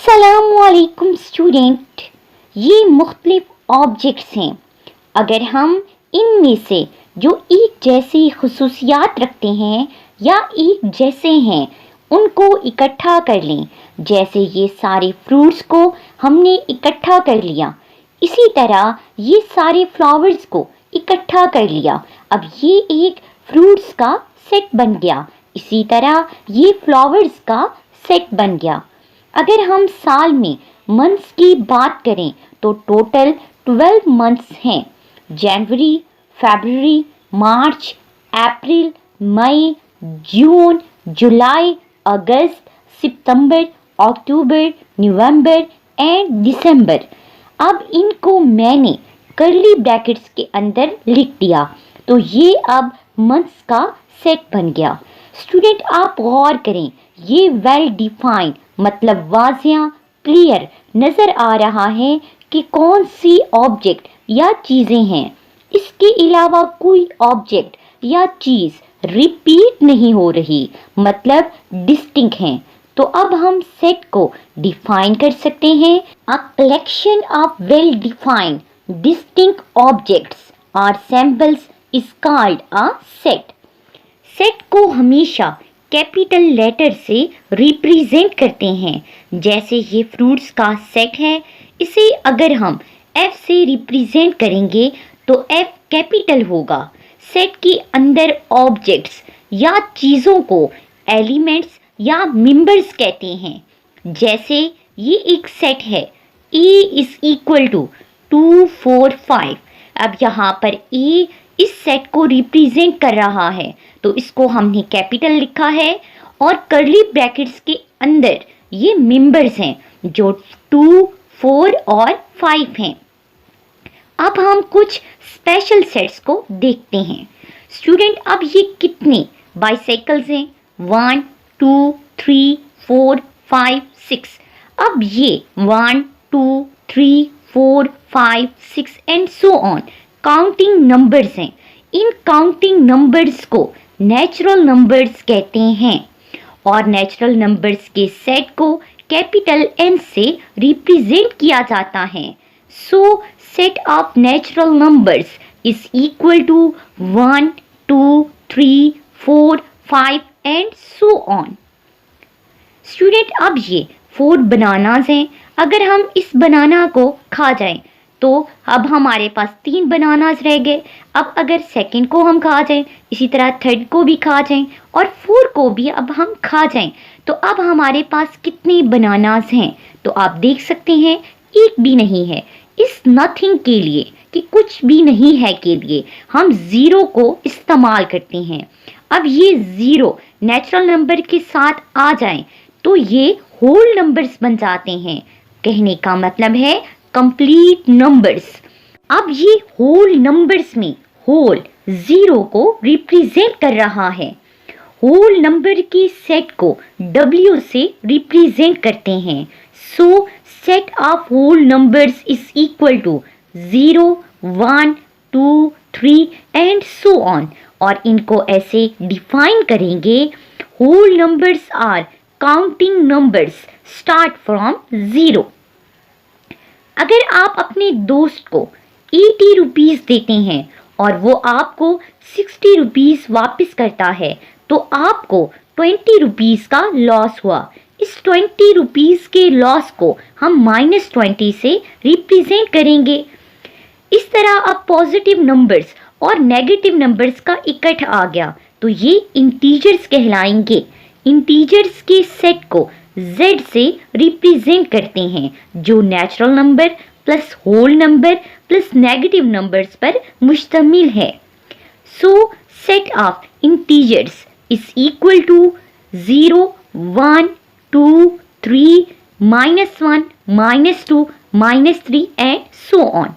अस्सलामुअलैकुम स्टूडेंट। ये मुख्तलिफ ऑब्जेक्ट्स हैं। अगर हम इनमें से जो एक जैसी खुसूसियात रखते हैं या एक जैसे हैं उनको इकट्ठा कर लें, जैसे ये सारे फ्रूट्स को हमने इकट्ठा कर लिया, इसी तरह ये सारे फ्लावर्स को इकट्ठा कर लिया। अब ये एक फ्रूट्स का सेट बन गया, इसी तरह ये फ्लावर्स का सेट बन गया। अगर हम साल में मंथ्स की बात करें तो टोटल 12 मंथ्स हैं। जनवरी, फरवरी, मार्च, अप्रैल, मई, जून, जुलाई, अगस्त, सितंबर, अक्टूबर, नवंबर एंड दिसंबर। अब इनको मैंने कर्ली ब्रैकेट्स के अंदर लिख दिया तो ये अब मंथ्स का सेट बन गया। स्टूडेंट आप गौर करें, ये वेल डिफाइंड मतलब वाज़िया क्लियर नज़र आ रहा है कि कौन सी ऑब्जेक्ट या चीज़ें हैं। इसके अलावा कोई ऑब्जेक्ट या चीज़ रिपीट नहीं हो रही, मतलब डिस्टिंक्ट हैं। तो अब हम सेट को डिफाइन कर सकते हैं। A collection of well defined distinct objects और samples is called a set. Set को हमेशा कैपिटल लेटर से रिप्रेजेंट करते हैं। जैसे ये फ्रूट्स का सेट है, इसे अगर हम F से रिप्रेजेंट करेंगे तो F कैपिटल होगा। सेट के अंदर ऑब्जेक्ट्स या चीज़ों को एलिमेंट्स या मेंबर्स कहते हैं। जैसे ये एक सेट है, A इज इक्वल टू 2, 4, 5। अब यहाँ पर A इस सेट को रिप्रेजेंट कर रहा है तो इसको हमने कैपिटल लिखा है और कर्ली ब्रैकेट्स के अंदर ये मेंबर्स हैं जो 2, 4 और 5 हैं। अब हम कुछ स्पेशल सेट्स को देखते हैं। स्टूडेंट अब ये कितने बाइसाइकिल्स हैं? 1, 2, 3, 4, 5, 6। अब ये 1, 2, 3, 4, 5, 6 and so on counting numbers हैं। इन काउंटिंग नंबर्स को नेचुरल नंबर्स कहते हैं और नेचुरल नंबर्स के सेट को कैपिटल N से रिप्रेजेंट किया जाता है। So set of natural numbers is equal to 1, 2, 3, 4, 5 and so on. Student अब ये 4 बनानास हैं। अगर हम इस बनाना को खा जाएं तो अब हमारे पास 3 बनानास रह गए। अब अगर सेकंड को हम खा जाएं, इसी तरह थर्ड को भी खा जाएं और 4 को भी अब हम खा जाएं तो अब हमारे पास कितने बनानास हैं? तो आप देख सकते हैं एक भी नहीं है। इस नथिंग के लिए कि कुछ भी नहीं है के लिए हम 0 को इस्तेमाल करते हैं। अब ये 0 नेचुरल नंबर के साथ आ जाएं तो ये होल नंबर्स बन जाते हैं। कहने का मतलब है कंप्लीट नंबर्स। अब ये होल नंबर्स में होल 0 को रिप्रेजेंट कर रहा है। होल नंबर के सेट को W से रिप्रेजेंट करते हैं। So set of whole numbers is equal to 0, 1, 2, 3 and so on. और इनको ऐसे डिफाइन करेंगे। Whole numbers are counting numbers start from 0। अगर आप अपने दोस्त को 80 रुपीज़ देते हैं और वो आपको 60 रुपीज़ वापस करता है तो आपको 20 रुपीज़ का लॉस हुआ। इस 20 रुपीज़ के लॉस को हम -20 से रिप्रेजेंट करेंगे। इस तरह अब पॉजिटिव नंबर्स और नेगेटिव नंबर्स का इकट्ठ आ गया तो ये इंटीजर्स कहलाएंगे। इंटीजर्स के सेट को Z से रिप्रेजेंट करते हैं जो natural number plus whole number plus negative numbers पर मुश्तमिल है। So set of integers is equal to 0, 1, 2, 3, -1, -2, -3 and so on.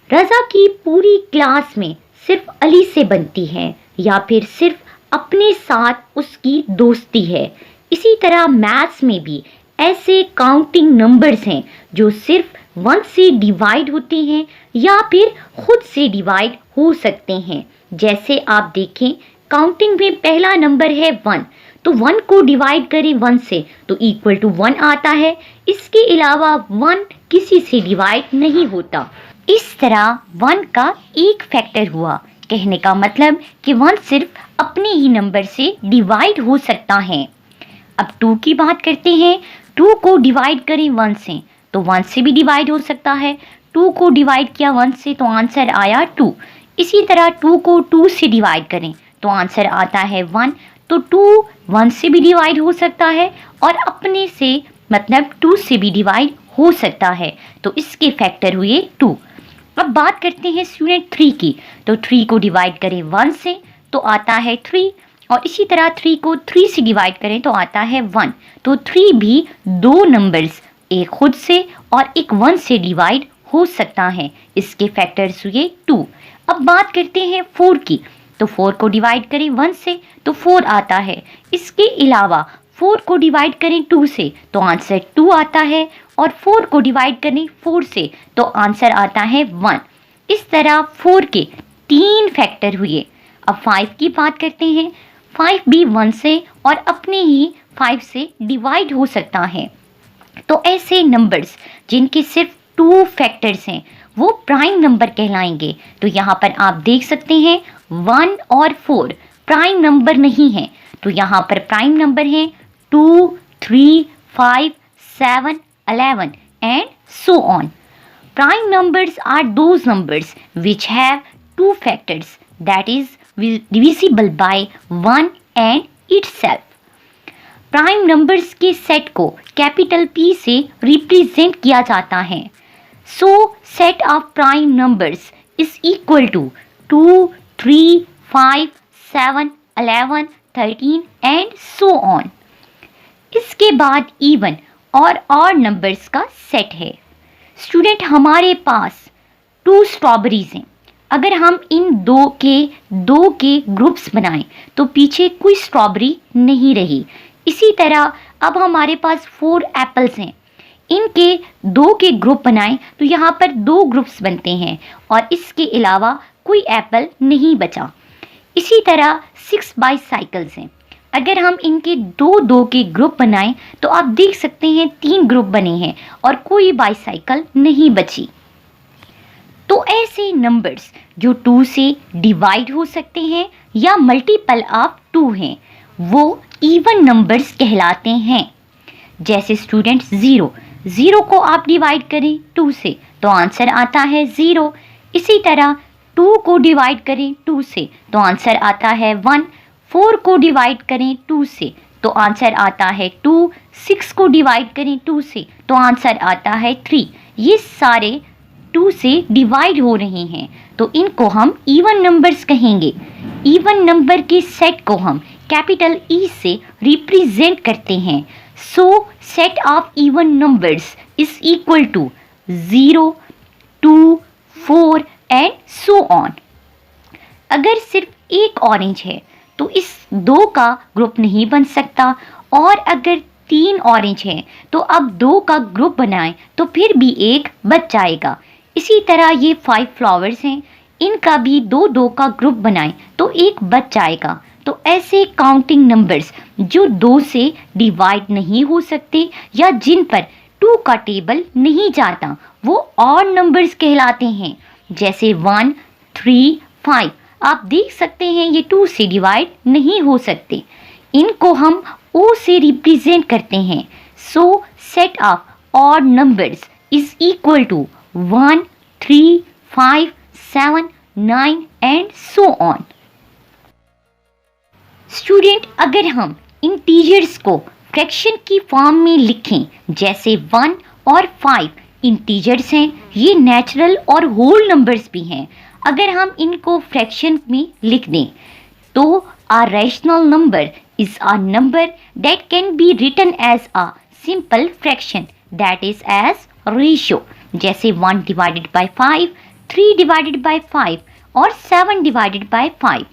Raza की पूरी क्लास में सिर्फ अली से बनती है या फिर सिर्फ अपने साथ उसकी दोस्ती है। इसी तरह मैथ्स में भी ऐसे काउंटिंग नंबर्स हैं जो सिर्फ 1 से डिवाइड होते हैं या फिर खुद से डिवाइड हो सकते हैं। जैसे आप देखें काउंटिंग में पहला नंबर है 1 तो 1 को डिवाइड करें 1 से तो इक्वल टू 1 आता है। इसके अलावा 1 किसी से डिवाइड नहीं होता। इस तरह 1 का एक फैक्टर हुआ। कहने का मतलब कि 1 सिर्फ अपने ही नंबर से डिवाइड हो सकता है। अब 2 की बात करते हैं। 2 को डिवाइड करें 1 से तो 1 से भी डिवाइड हो सकता है। 2 को डिवाइड किया 1 से तो आंसर आया 2। इसी तरह 2 को 2 से डिवाइड करें तो आंसर आता है 1। तो 2 1 से भी डिवाइड हो सकता है और अपने से मतलब 2 से भी डिवाइड हो सकता है। तो इसके फैक्टर हुए 2। अब बात करते हैं स्टूडेंट 3 की। तो 3 को डिवाइड करें 1 से तो आता है 3 और इसी तरह 3 को 3 से डिवाइड करें तो आता है 1। तो 3 भी 2 नंबर्स, एक खुद से और एक 1 से डिवाइड हो सकता है। इसके फैक्टर्स हुए 2। अब बात करते हैं 4 की। तो 4 को डिवाइड करें 1 से तो 4 आता है। इसके अलावा 4 को डिवाइड करें 2 से तो आंसर 2 आता है और 4 को डिवाइड करें 4 से तो आंसर आता है 1। इस तरह 4 के 3 फैक्टर हुए। अब 5 की बात करते हैं। 5 भी 1 से और अपने ही 5 से डिवाइड हो सकता है। तो ऐसे नंबर्स जिनके सिर्फ 2 फैक्टर्स हैं वो प्राइम नंबर कहलाएंगे। तो यहाँ पर आप देख सकते हैं 1 और 4 प्राइम नंबर नहीं है। तो यहाँ पर प्राइम नंबर हैं 2, 3, 5, 7, 11 and so on. Prime numbers are those numbers which have 2 factors, that is divisible by 1 and itself. Prime numbers के सेट को कैपिटल P से रिप्रेजेंट किया जाता है। So set of prime numbers is equal to 2, 3, 5, 7, 11, 13 and so on. इसके बाद even और odd numbers का सेट है। स्टूडेंट हमारे पास 2 स्ट्रॉबेरीज हैं। अगर हम इन दो के ग्रुप्स बनाएं तो पीछे कोई स्ट्रॉबेरी नहीं रही। इसी तरह अब हमारे पास 4 एप्पल्स हैं। इनके 2 के ग्रुप बनाएं तो यहाँ पर 2 ग्रुप्स बनते हैं और इसके अलावा कोई एप्पल नहीं बचा। इसी तरह 6 बाईसाइकिल्स हैं। अगर हम इनके 2 के ग्रुप बनाएं तो आप देख सकते हैं 3 ग्रुप बने हैं और कोई बाईसाइकिल नहीं बची। तो ऐसे नंबर्स जो 2 से डिवाइड हो सकते हैं या मल्टीपल ऑफ 2 हैं वो इवन नंबर्स कहलाते हैं। जैसे स्टूडेंट 0 को आप डिवाइड करें 2 से तो आंसर आता है 0। इसी तरह 2 को डिवाइड करें 2 से तो आंसर आता है 1। 4 को डिवाइड करें 2 से तो आंसर आता है 2। 6 को डिवाइड करें 2 से तो आंसर आता है 3। ये सारे 2 से डिवाइड हो रहे हैं तो इनको हम इवन नंबर्स कहेंगे। इवन नंबर के सेट को हम कैपिटल E से रिप्रेजेंट करते हैं। So set of even numbers is equal to 0, 2, 4 and so on. अगर सिर्फ एक ऑरेंज है तो इस 2 का ग्रुप नहीं बन सकता और अगर 3 ऑरेंज हैं तो अब 2 का ग्रुप बनाएं तो फिर भी एक बच जाएगा। इसी तरह ये 5 फ्लावर्स हैं। इनका भी 2 का ग्रुप बनाएं तो एक बच जाएगा। तो ऐसे काउंटिंग नंबर्स जो 2 से डिवाइड नहीं हो सकते या जिन पर 2 का टेबल नहीं जाता वो ऑड नंबर्स कहलाते हैं। जैसे 1, 3, 5 आप देख सकते हैं ये 2 से डिवाइड नहीं हो सकते। इनको हम O से रिप्रेजेंट करते हैं। So set of odd numbers is equal to 1, 3, 5, 7, 9 and so on. Student अगर हम इंटीजर्स को फ्रैक्शन की फॉर्म में लिखें जैसे 1 और 5 इंटीजर्स हैं, ये नेचुरल और होल नंबर्स भी हैं। अगर हम इनको फ्रैक्शन में लिख दें तो a rational number is a number that can be written as a simple fraction, that is as ratio। जैसे 1 divided by 5, 3 divided by 5 और 7 divided by 5।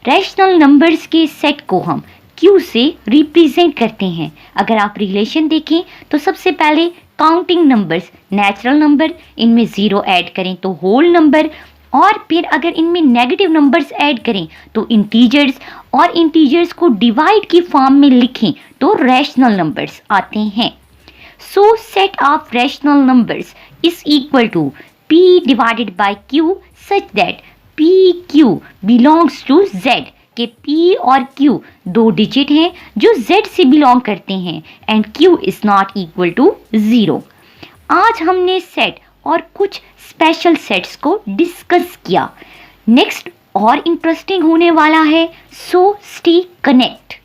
रैशनल नंबर्स के सेट को हम Q से रिप्रेजेंट करते हैं। अगर आप रिलेशन देखें तो सबसे पहले काउंटिंग नंबर्स नेचुरल नंबर, इनमें 0 ऐड करें तो होल नंबर, और फिर अगर इनमें नेगेटिव नंबर्स ऐड करें तो इंटीजर्स, और इंटीजर्स को डिवाइड की फॉर्म में लिखें तो रैशनल नंबर्स आते हैं। So set of rational numbers is equal to p divided by q such that pq belongs to z, के p और q दो डिजिट हैं जो z से बिलोंग करते हैं and q is not equal to 0। आज हमने सेट और कुछ स्पेशल सेट्स को डिस्कस किया। नेक्स्ट और इंटरेस्टिंग होने वाला है, सो स्टे कनेक्ट।